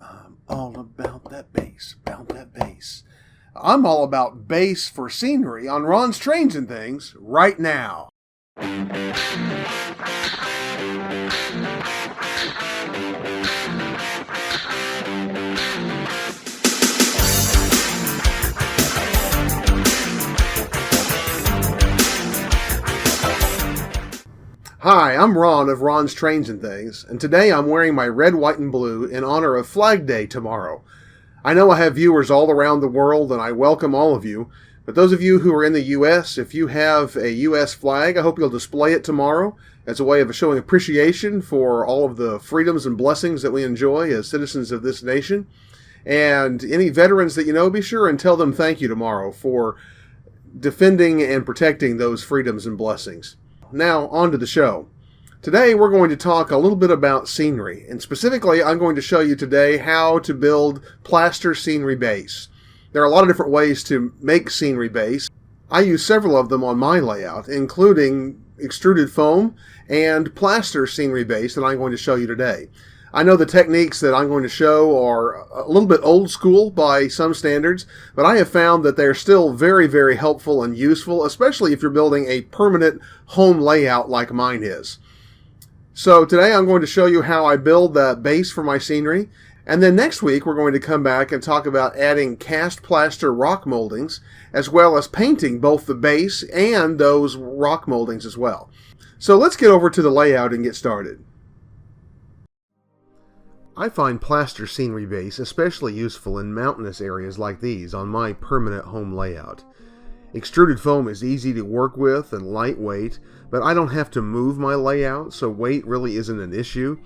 I'm all about that bass, about that bass. I'm all about bass for scenery on Ron's Trains and Things right now. Hi, I'm Ron of Ron's Trains and Things, and today I'm wearing my red, white, and blue in honor of Flag Day tomorrow. I know I have viewers all around the world, and I welcome all of you, but those of you who are in the U.S., if you have a U.S. flag, I hope you'll display it tomorrow as a way of showing appreciation for all of the freedoms and blessings that we enjoy as citizens of this nation. And any veterans that you know, be sure and tell them thank you tomorrow for defending and protecting those freedoms and blessings. Now, on to the show. Today, we're going to talk a little bit about scenery, and specifically, I'm going to show you today how to build plaster scenery base. There are a lot of different ways to make scenery base. I use several of them on my layout, including extruded foam and plaster scenery base that I'm going to show you today. I know the techniques that I'm going to show are a little bit old school by some standards, but I have found that they're still very, very helpful and useful, especially if you're building a permanent home layout like mine is. So today I'm going to show you how I build the base for my scenery, and then next week we're going to come back and talk about adding cast plaster rock moldings, as well as painting both the base and those rock moldings as well. So let's get over to the layout and get started. I find plaster scenery base especially useful in mountainous areas like these on my permanent home layout. Extruded foam is easy to work with and lightweight, but I don't have to move my layout, so weight really isn't an issue,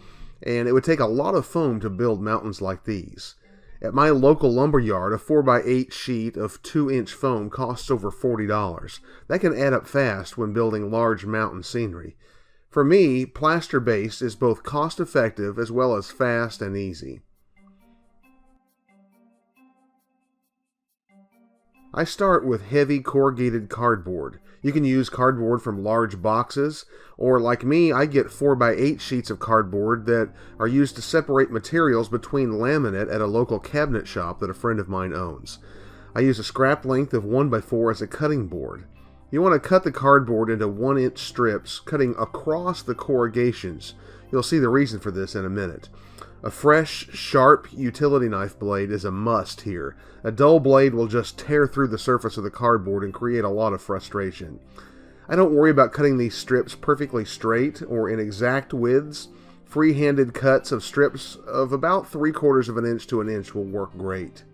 and it would take a lot of foam to build mountains like these. At my local lumber yard, a 4x8 sheet of 2-inch foam costs over $40. That can add up fast when building large mountain scenery. For me, plaster base is both cost-effective as well as fast and easy. I start with heavy corrugated cardboard. You can use cardboard from large boxes, or like me, I get 4x8 sheets of cardboard that are used to separate materials between laminate at a local cabinet shop that a friend of mine owns. I use a scrap length of 1x4 as a cutting board. You want to cut the cardboard into 1-inch strips, cutting across the corrugations. You'll see the reason for this in a minute. A fresh, sharp utility knife blade is a must here. A dull blade will just tear through the surface of the cardboard and create a lot of frustration. I don't worry about cutting these strips perfectly straight or in exact widths. Free-handed cuts of strips of about 3/4 of an inch to an inch will work great.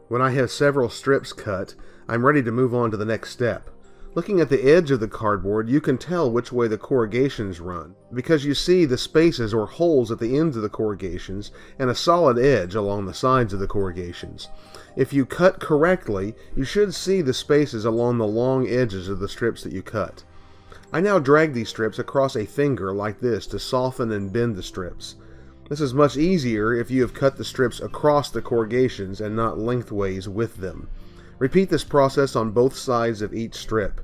When I have several strips cut, I'm ready to move on to the next step. Looking at the edge of the cardboard, you can tell which way the corrugations run, because you see the spaces or holes at the ends of the corrugations and a solid edge along the sides of the corrugations. If you cut correctly, you should see the spaces along the long edges of the strips that you cut. I now drag these strips across a finger like this to soften and bend the strips. This is much easier if you have cut the strips across the corrugations and not lengthways with them. Repeat this process on both sides of each strip.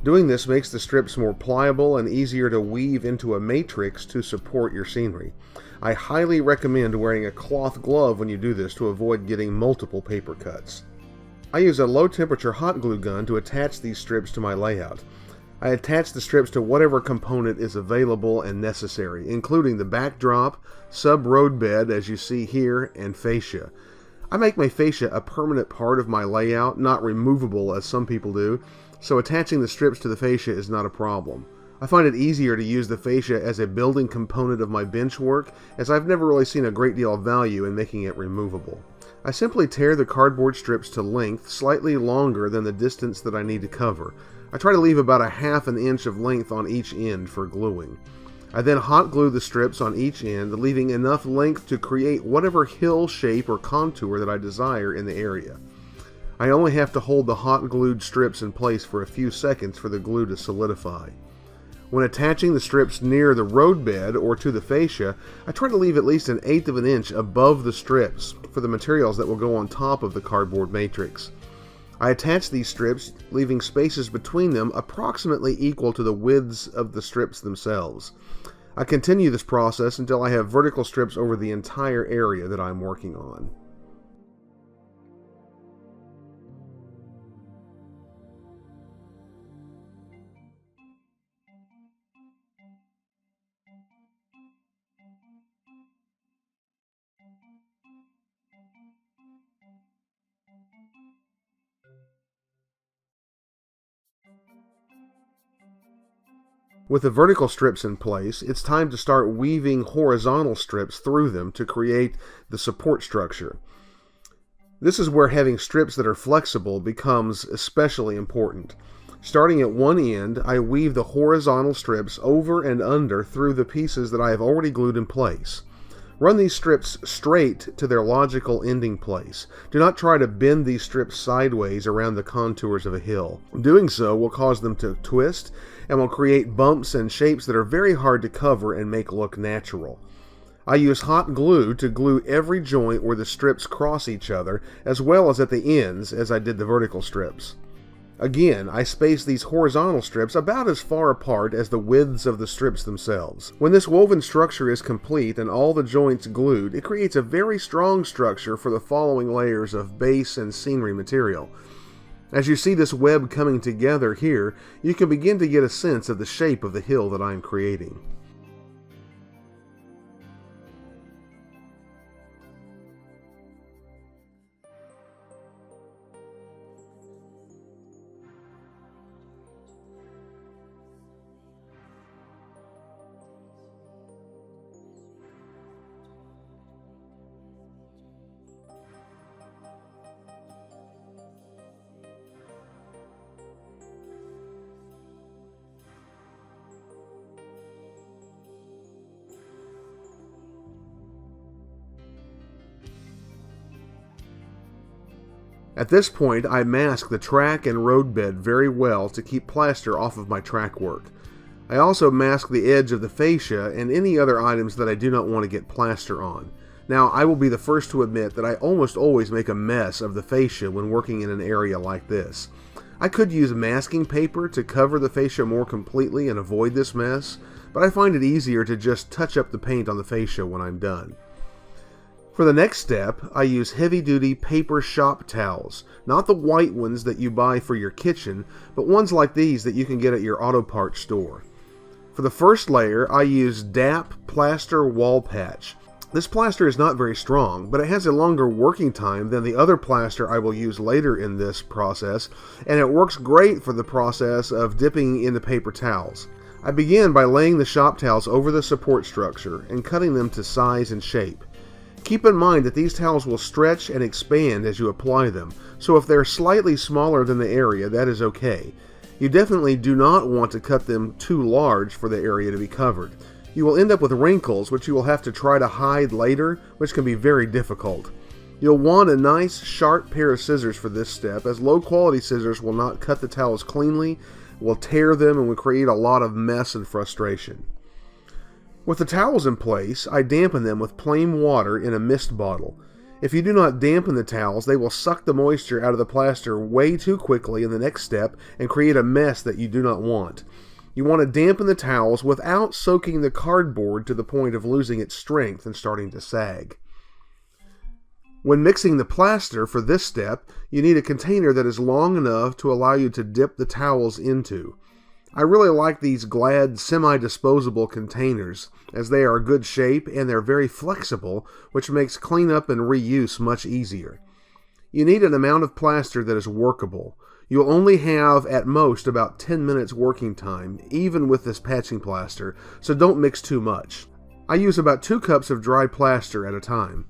Doing this makes the strips more pliable and easier to weave into a matrix to support your scenery. I highly recommend wearing a cloth glove when you do this to avoid getting multiple paper cuts. I use a low-temperature hot glue gun to attach these strips to my layout. I attach the strips to whatever component is available and necessary, including the backdrop, sub-road bed as you see here, and fascia. I make my fascia a permanent part of my layout, not removable as some people do, so attaching the strips to the fascia is not a problem. I find it easier to use the fascia as a building component of my bench work, as I've never really seen a great deal of value in making it removable. I simply tear the cardboard strips to length slightly longer than the distance that I need to cover. I try to leave about 1/2 inch of length on each end for gluing. I then hot glue the strips on each end, leaving enough length to create whatever hill shape or contour that I desire in the area. I only have to hold the hot glued strips in place for a few seconds for the glue to solidify. When attaching the strips near the roadbed or to the fascia, I try to leave at least 1/8 of an inch above the strips for the materials that will go on top of the cardboard matrix. I attach these strips, leaving spaces between them approximately equal to the widths of the strips themselves. I continue this process until I have vertical strips over the entire area that I'm working on. With the vertical strips in place, it's time to start weaving horizontal strips through them to create the support structure. This is where having strips that are flexible becomes especially important. Starting at one end, I weave the horizontal strips over and under through the pieces that I have already glued in place. Run these strips straight to their logical ending place. Do not try to bend these strips sideways around the contours of a hill. Doing so will cause them to twist and will create bumps and shapes that are very hard to cover and make look natural. I use hot glue to glue every joint where the strips cross each other, as well as at the ends as I did the vertical strips. Again, I space these horizontal strips about as far apart as the widths of the strips themselves. When this woven structure is complete and all the joints glued, it creates a very strong structure for the following layers of base and scenery material. As you see this web coming together here, you can begin to get a sense of the shape of the hill that I am creating. At this point, I mask the track and roadbed very well to keep plaster off of my track work. I also mask the edge of the fascia and any other items that I do not want to get plaster on. Now, I will be the first to admit that I almost always make a mess of the fascia when working in an area like this. I could use masking paper to cover the fascia more completely and avoid this mess, but I find it easier to just touch up the paint on the fascia when I'm done. For the next step, I use heavy-duty paper shop towels, not the white ones that you buy for your kitchen, but ones like these that you can get at your auto parts store. For the first layer, I use DAP plaster wall patch. This plaster is not very strong, but it has a longer working time than the other plaster I will use later in this process, and it works great for the process of dipping into paper towels. I begin by laying the shop towels over the support structure and cutting them to size and shape. Keep in mind that these towels will stretch and expand as you apply them, so if they're slightly smaller than the area, that is okay. You definitely do not want to cut them too large for the area to be covered. You will end up with wrinkles, which you will have to try to hide later, which can be very difficult. You'll want a nice, sharp pair of scissors for this step, as low-quality scissors will not cut the towels cleanly, will tear them, and will create a lot of mess and frustration. With the towels in place, I dampen them with plain water in a mist bottle. If you do not dampen the towels, they will suck the moisture out of the plaster way too quickly in the next step and create a mess that you do not want. You want to dampen the towels without soaking the cardboard to the point of losing its strength and starting to sag. When mixing the plaster for this step, you need a container that is long enough to allow you to dip the towels into. I really like these Glad semi-disposable containers, as they are a good shape and they're very flexible, which makes cleanup and reuse much easier. You need an amount of plaster that is workable. You'll only have at most about 10 minutes working time, even with this patching plaster, so don't mix too much. I use about 2 cups of dry plaster at a time.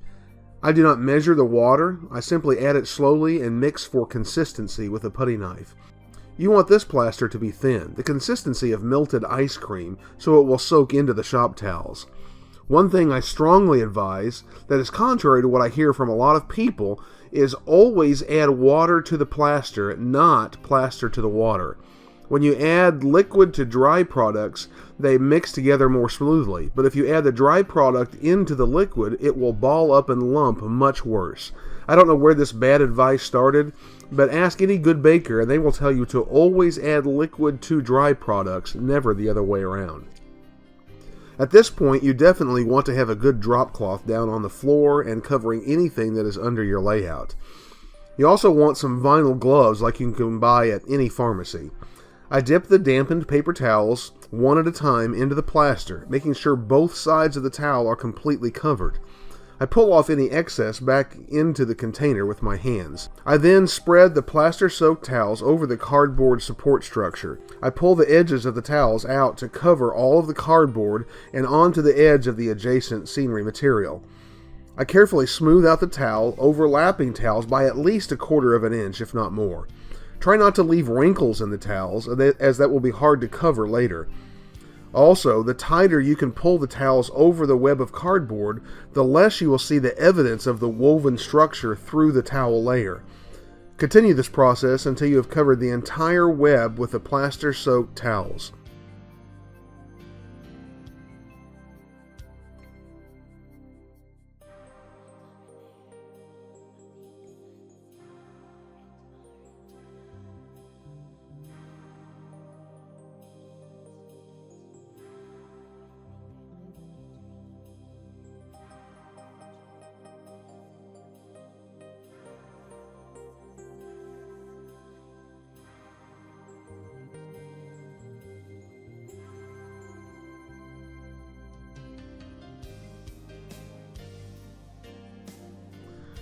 I do not measure the water, I simply add it slowly and mix for consistency with a putty knife. You want this plaster to be thin, the consistency of melted ice cream, so it will soak into the shop towels. One thing I strongly advise, that is contrary to what I hear from a lot of people, is always add water to the plaster, not plaster to the water. When you add liquid to dry products, they mix together more smoothly, but if you add the dry product into the liquid, it will ball up and lump much worse. I don't know where this bad advice started, but ask any good baker and they will tell you to always add liquid to dry products, never the other way around. At this point, you definitely want to have a good drop cloth down on the floor and covering anything that is under your layout. You also want some vinyl gloves like you can buy at any pharmacy. I dip the dampened paper towels one at a time into the plaster, making sure both sides of the towel are completely covered. I pull off any excess back into the container with my hands. I then spread the plaster-soaked towels over the cardboard support structure. I pull the edges of the towels out to cover all of the cardboard and onto the edge of the adjacent scenery material. I carefully smooth out the towel, overlapping towels by at least 1/4 of an inch, if not more. Try not to leave wrinkles in the towels, as that will be hard to cover later. Also, the tighter you can pull the towels over the web of cardboard, the less you will see the evidence of the woven structure through the towel layer. Continue this process until you have covered the entire web with the plaster-soaked towels.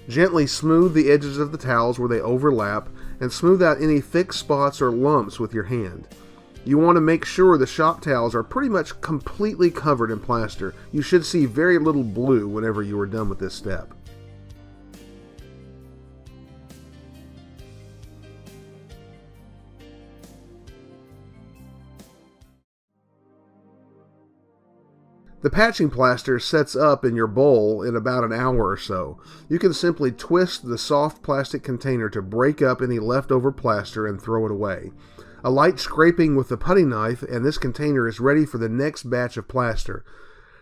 Gently smooth the edges of the towels where they overlap, and smooth out any thick spots or lumps with your hand. You want to make sure the shop towels are pretty much completely covered in plaster. You should see very little blue whenever you are done with this step. The patching plaster sets up in your bowl in about an hour or so. You can simply twist the soft plastic container to break up any leftover plaster and throw it away. A light scraping with the putty knife and this container is ready for the next batch of plaster.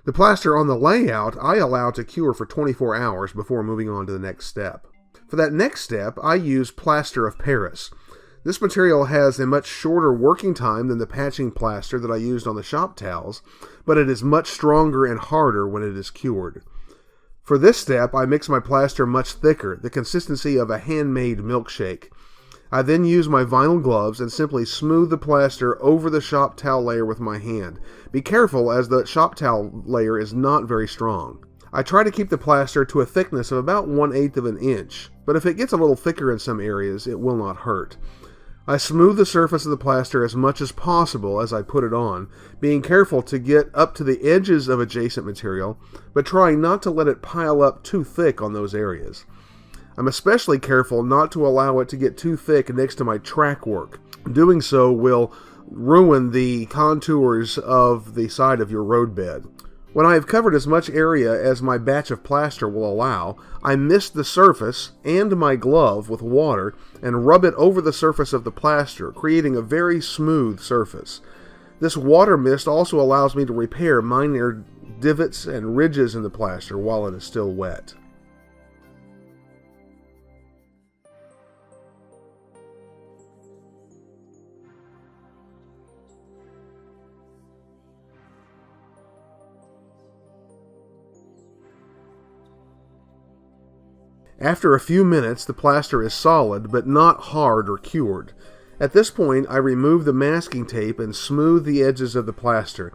The plaster on the layout I allow to cure for 24 hours before moving on to the next step. For that next step, I use plaster of Paris. This material has a much shorter working time than the patching plaster that I used on the shop towels, but it is much stronger and harder when it is cured. For this step, I mix my plaster much thicker, the consistency of a handmade milkshake. I then use my vinyl gloves and simply smooth the plaster over the shop towel layer with my hand. Be careful, as the shop towel layer is not very strong. I try to keep the plaster to a thickness of about 1/8 of an inch, but if it gets a little thicker in some areas, it will not hurt. I smooth the surface of the plaster as much as possible as I put it on, being careful to get up to the edges of adjacent material, but trying not to let it pile up too thick on those areas. I'm especially careful not to allow it to get too thick next to my track work. Doing so will ruin the contours of the side of your roadbed. When I have covered as much area as my batch of plaster will allow, I mist the surface and my glove with water and rub it over the surface of the plaster, creating a very smooth surface. This water mist also allows me to repair minor divots and ridges in the plaster while it is still wet. After a few minutes, the plaster is solid, but not hard or cured. At this point, I remove the masking tape and smooth the edges of the plaster.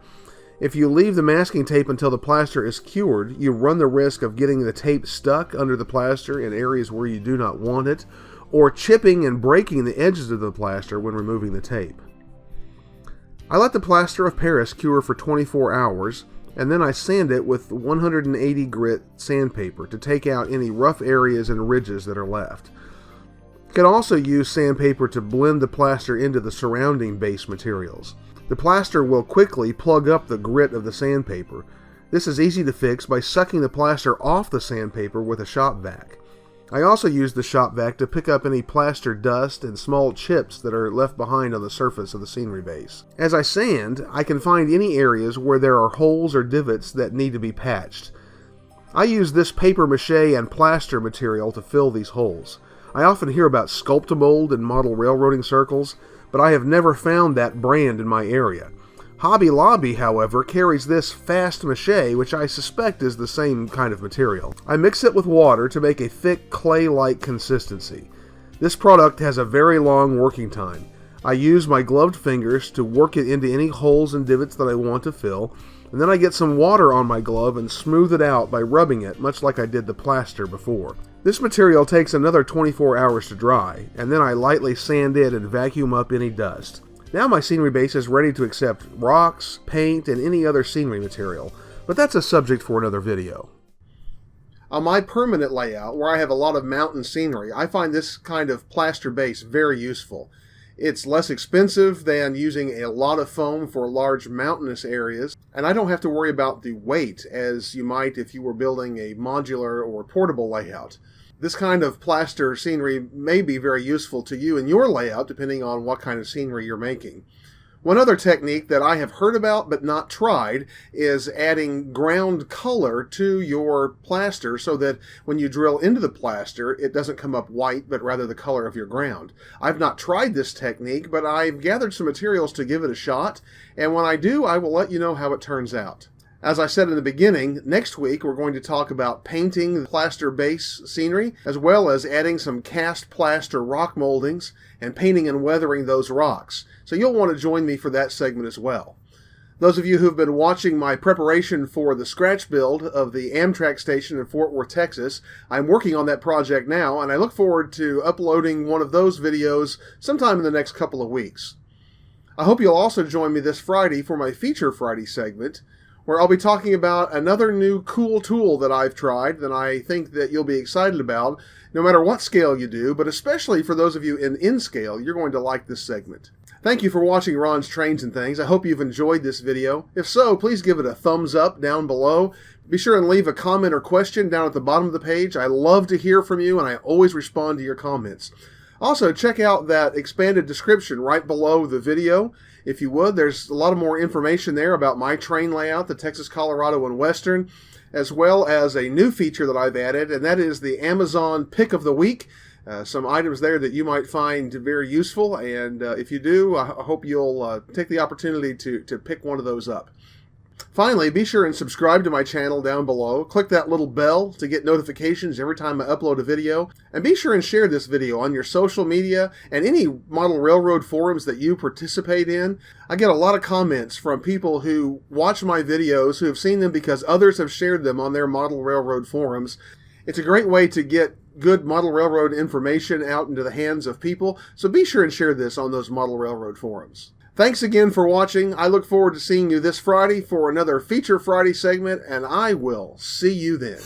If you leave the masking tape until the plaster is cured, you run the risk of getting the tape stuck under the plaster in areas where you do not want it, or chipping and breaking the edges of the plaster when removing the tape. I let the plaster of Paris cure for 24 hours, and then I sand it with 180 grit sandpaper to take out any rough areas and ridges that are left. You can also use sandpaper to blend the plaster into the surrounding base materials. The plaster will quickly plug up the grit of the sandpaper. This is easy to fix by sucking the plaster off the sandpaper with a shop vac. I also use the shop vac to pick up any plaster dust and small chips that are left behind on the surface of the scenery base. As I sand, I can find any areas where there are holes or divots that need to be patched. I use this paper mache and plaster material to fill these holes. I often hear about Sculptamold in model railroading circles, but I have never found that brand in my area. Hobby Lobby, however, carries this fast mache, which I suspect is the same kind of material. I mix it with water to make a thick clay-like consistency. This product has a very long working time. I use my gloved fingers to work it into any holes and divots that I want to fill, and then I get some water on my glove and smooth it out by rubbing it, much like I did the plaster before. This material takes another 24 hours to dry, and then I lightly sand it and vacuum up any dust. Now my scenery base is ready to accept rocks, paint, and any other scenery material, but that's a subject for another video. On my permanent layout, where I have a lot of mountain scenery, I find this kind of plaster base very useful. It's less expensive than using a lot of foam for large mountainous areas, and I don't have to worry about the weight as you might if you were building a modular or portable layout. This kind of plaster scenery may be very useful to you in your layout, depending on what kind of scenery you're making. One other technique that I have heard about but not tried is adding ground color to your plaster so that when you drill into the plaster, it doesn't come up white, but rather the color of your ground. I've not tried this technique, but I've gathered some materials to give it a shot, and when I do, I will let you know how it turns out. As I said in the beginning, next week we're going to talk about painting the plaster base scenery, as well as adding some cast plaster rock moldings and painting and weathering those rocks. So you'll want to join me for that segment as well. Those of you who've been watching my preparation for the scratch build of the Amtrak station in Fort Worth, Texas, I'm working on that project now, and I look forward to uploading one of those videos sometime in the next couple of weeks. I hope you'll also join me this Friday for my Feature Friday segment, where I'll be talking about another new cool tool that I've tried that I think that you'll be excited about, no matter what scale you do, but especially for those of you in scale, you're going to like this segment. Thank you for watching Ron's Trains and Things. I hope you've enjoyed this video. If so, please give it a thumbs up down below. Be sure and leave a comment or question down at the bottom of the page. I love to hear from you, and I always respond to your comments. Also, check out that expanded description right below the video. If you would, there's a lot of more information there about my train layout, the Texas, Colorado, and Western, as well as a new feature that I've added, and that is the Amazon Pick of the Week. Some items there that you might find very useful, and if you do, I hope you'll take the opportunity to pick one of those up. Finally, be sure and subscribe to my channel down below. Click that little bell to get notifications every time I upload a video. And be sure and share this video on your social media and any model railroad forums that you participate in. I get a lot of comments from people who watch my videos who have seen them because others have shared them on their model railroad forums. It's a great way to get good model railroad information out into the hands of people, so be sure and share this on those model railroad forums. Thanks again for watching. I look forward to seeing you this Friday for another Feature Friday segment, and I will see you then.